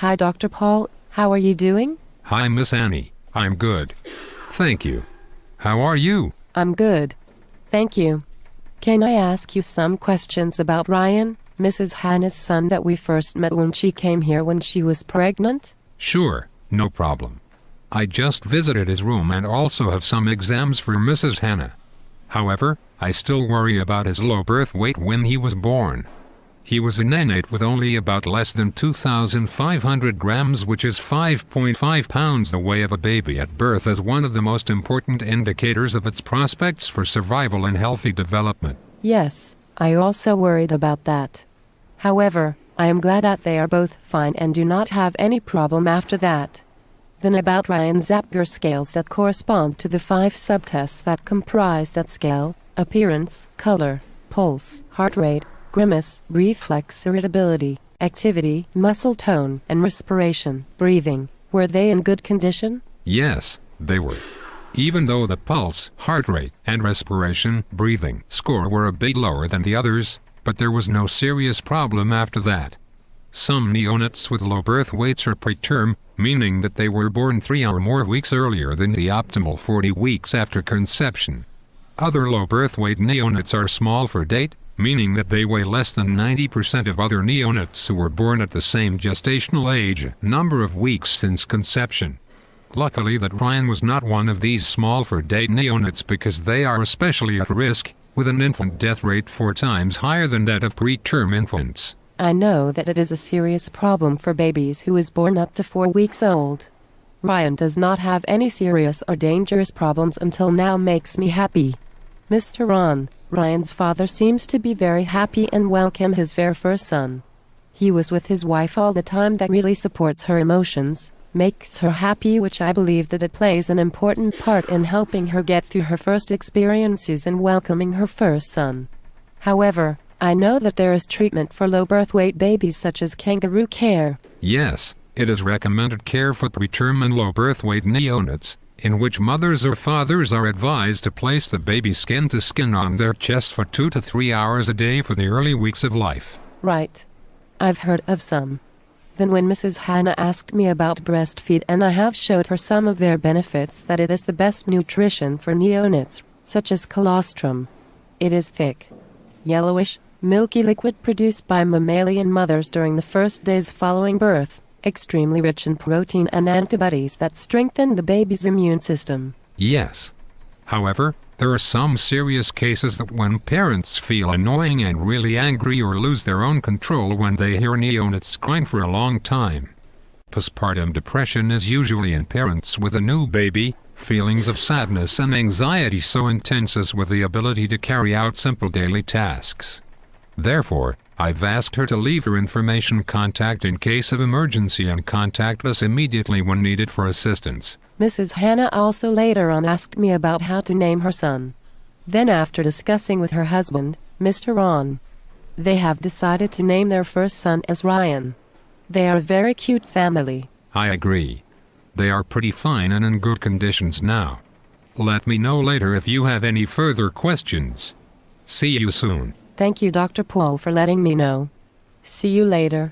Hi, Dr. Paul. How are you doing? Hi, Miss Annie. I'm good. Thank you. How are you? I'm good. Thank you. Can I ask you some questions about Ryan, Mrs. Hannah's son that we first met when she came here when she was pregnant? Sure, no problem. I just visited his room and also have some exams for Mrs. Hannah. However, I still worry about his low birth weight when he was born. He was a neonate with only about less than 2,500 grams, which is 5.5 pounds the weight of a baby at birth, as one of the most important indicators of its prospects for survival and healthy development. Yes, I also worried about that. However, I am glad that they are both fine and do not have any problem after that. Then about Ryan's Apgar scales that correspond to the 5 subtests that comprise that scale: appearance, color, pulse, heart rate, grimace, reflex irritability, activity, muscle tone, and respiration, breathing. Were they in good condition? Yes, they were. Even though the pulse, heart rate, and respiration, breathing score were a bit lower than the others, but there was no serious problem after that. Some neonates with low birth weights are preterm, meaning that they were born 3 or more weeks earlier than the optimal 40 weeks after conception. Other low birth weight neonates are small for date, meaning that they weigh less than 90% of other neonates who were born at the same gestational age, number of weeks since conception. Luckily that Ryan was not one of these small for date neonates, because they are especially at risk, with an infant death rate 4 times higher than that of preterm infants. I know that it is a serious problem for babies who is born up to 4 weeks old. Ryan does not have any serious or dangerous problems until now, makes me happy. Mr. Ron, Ryan's father, seems to be very happy and welcome his very first son. He was with his wife all the time. That really supports her emotions, makes her happy, which I believe that it plays an important part in helping her get through her first experiences and welcoming her first son. However, I know that there is treatment for low birth weight babies such as kangaroo care. Yes, it is recommended care for preterm and low birth weight neonates, in which mothers or fathers are advised to place the baby skin to skin on their chest for 2 to 3 hours a day for the early weeks of life. Right. I've heard of some. Then when Mrs. Hannah asked me about breastfeed, and I have showed her some of their benefits, that it is the best nutrition for neonates, such as colostrum. It is thick, yellowish, milky liquid produced by mammalian mothers during the first days following birth, extremely rich in protein and antibodies that strengthen the baby's immune system. Yes. However, there are some serious cases that when parents feel annoying and really angry or lose their own control when they hear neonates crying for a long time. Postpartum depression is usually in parents with a new baby, feelings of sadness and anxiety so intense as with the ability to carry out simple daily tasks. Therefore, I've asked her to leave her information contact in case of emergency and contact us immediately when needed for assistance. Mrs. Hannah also later on asked me about how to name her son. Then after discussing with her husband, Mr. Ron, they have decided to name their first son as Ryan. They are a very cute family. I agree. They are pretty fine and in good conditions now. Let me know later if you have any further questions. See you soon. Thank you, Dr. Paul, for letting me know. See you later.